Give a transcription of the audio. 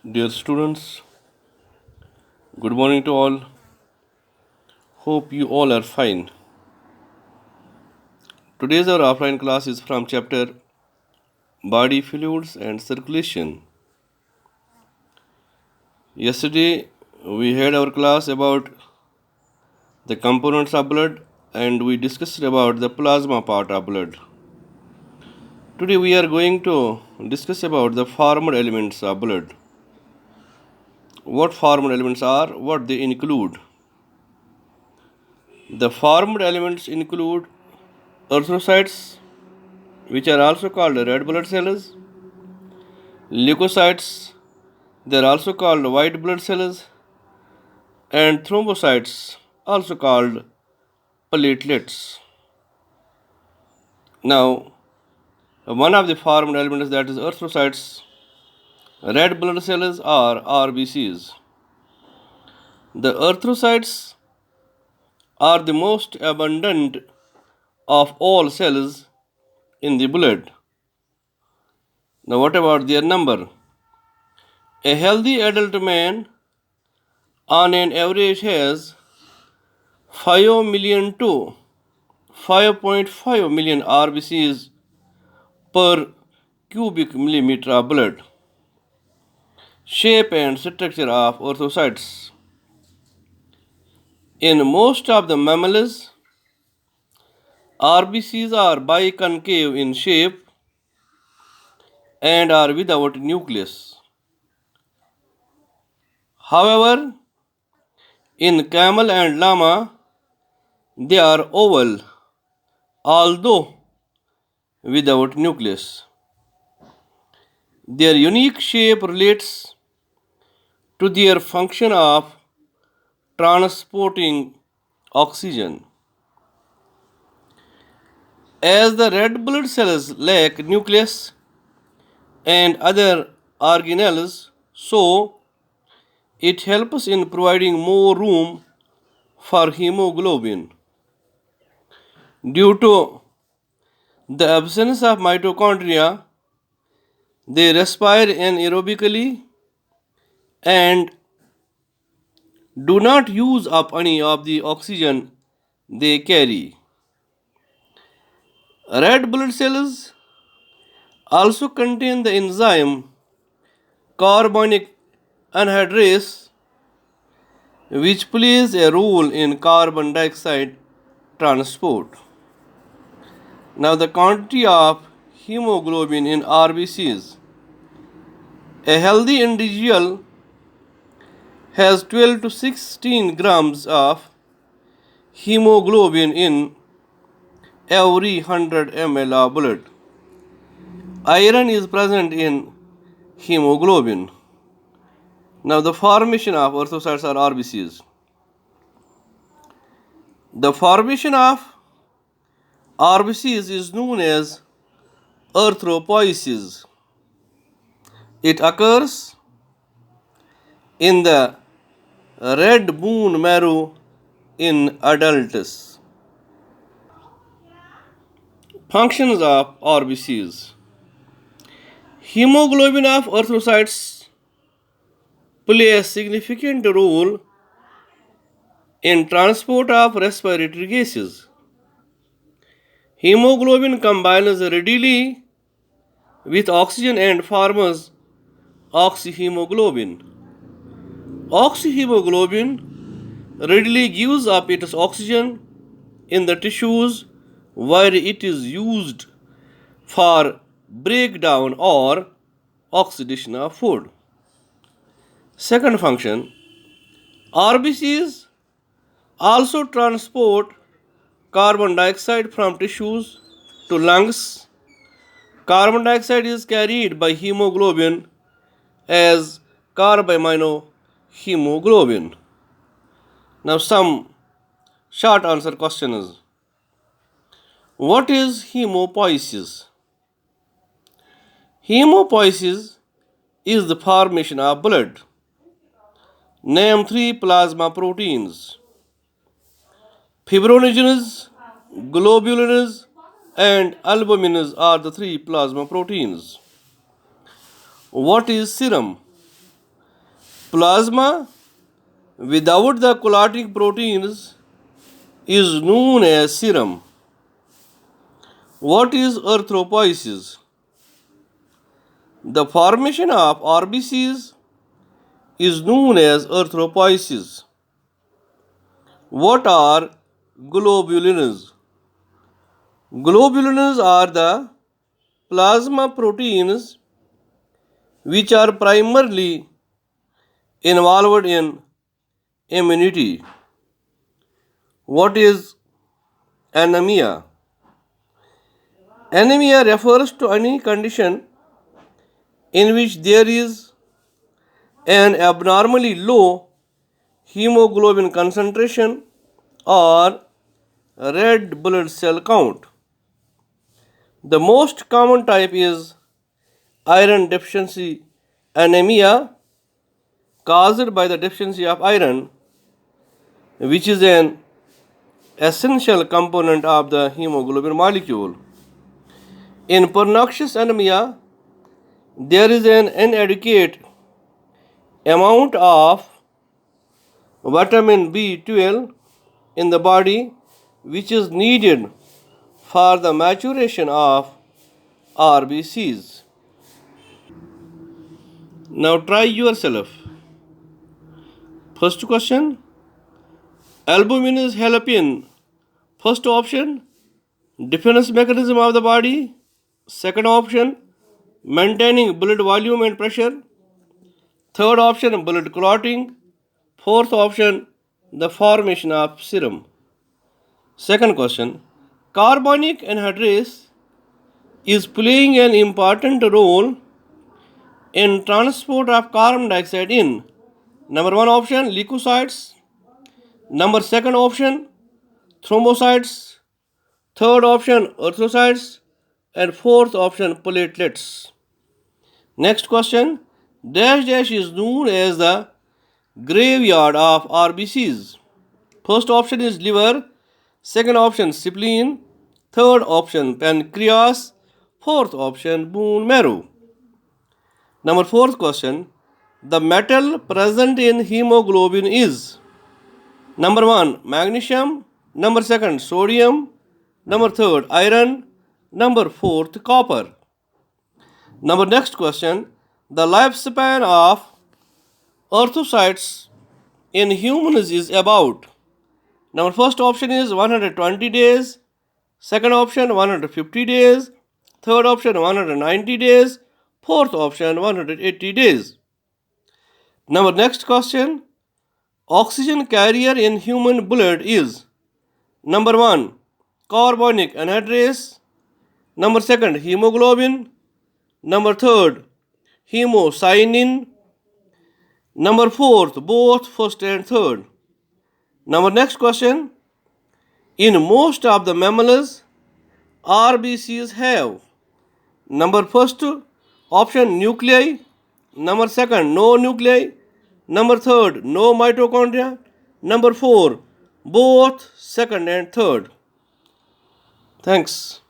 Dear students, good morning to all. Hope you all are fine. Today's our offline class is from chapter Body Fluids and Circulation. Yesterday we had our class about the components of blood and we discussed about the plasma part of blood. Today we are going to discuss about the formed elements of blood. What formed elements are, what they include. The formed elements include erythrocytes, which are also called red blood cells, leukocytes, they are also called white blood cells, and thrombocytes, also called platelets. Now, one of the formed elements, that is erythrocytes, red blood cells or RBCs. The erythrocytes are the most abundant of all cells in the blood. Now, what about their number? A healthy adult man on an average has 5 million to 5.5 million RBCs per cubic millimeter of blood. Shape and structure of erythrocytes. In most of the mammals, RBCs are biconcave in shape and are without nucleus. However, in camel and llama, they are oval, although without nucleus. Their unique shape relates to their function of transporting oxygen. As the red blood cells lack nucleus and other organelles, so it helps in providing more room for hemoglobin. Due to the absence of mitochondria, they respire anaerobically and do not use up any of the oxygen they carry. Red blood cells also contain the enzyme carbonic anhydrase, which plays a role in carbon dioxide transport. Now, the quantity of hemoglobin in RBCs. A healthy individual has 12 to 16 grams of hemoglobin in every 100 ml of blood. Iron is present in hemoglobin. Now, the formation of erythrocytes or RBCs. The formation of RBCs is known as erythropoiesis. It occurs in the red bone marrow in adults. Functions of RBCs. Hemoglobin of erythrocytes play a significant role in transport of respiratory gases. Hemoglobin combines readily with oxygen and forms oxyhemoglobin. Oxyhemoglobin readily gives up its oxygen in the tissues where it is used for breakdown or oxidation of food. Second function, RBCs also transport carbon dioxide from tissues to lungs. Carbon dioxide is carried by hemoglobin as carbaminohemoglobin. Now, some short answer questions. What is hemopoiesis? Hemopoiesis is the formation of blood. Name three plasma proteins. Fibrinogens, globulins, and albumins are the three plasma proteins. What is serum? Plasma without the collating proteins is known as serum. What is erythropoiesis? The formation of RBCs is known as erythropoiesis. What are globulins? Globulins are the plasma proteins which are primarily involved in immunity. What is anemia? Anemia refers to any condition in which there is an abnormally low hemoglobin concentration or red blood cell count. The most common type is iron deficiency anemia caused by the deficiency of iron, which is an essential component of the hemoglobin molecule. In pernicious anemia, there is an inadequate amount of vitamin B12 in the body, which is needed for the maturation of RBCs. Now try yourself. First question, albumin is help in first option, defense mechanism of the body. Second option, maintaining blood volume and pressure. Third option, blood clotting. Fourth option, the formation of serum. Second question, carbonic anhydrase is playing an important role in transport of carbon dioxide in number one option, leukocytes. Number second option, thrombocytes. Third option, erythrocytes. And fourth option, platelets. Next question, dash dash is known as the graveyard of RBCs. First option is liver, second option spleen, third option pancreas, fourth option bone marrow. Number fourth question, the metal present in hemoglobin is number one, magnesium, number second, sodium, number third, iron, number fourth, copper. Number next question, the lifespan of erythrocytes in humans is about. Number first option is 120 days, second option 150 days, third option 190 days, fourth option 180 days. Number next question, oxygen carrier in human blood is number 1, carbonic anhydrase, number second, hemoglobin, number third, hemocyanin, number fourth, both first and third. Number next question, in most of the mammals, RBCs have number first option nuclei, number second no nuclei, number third no mitochondria, number four both second and third. Thanks.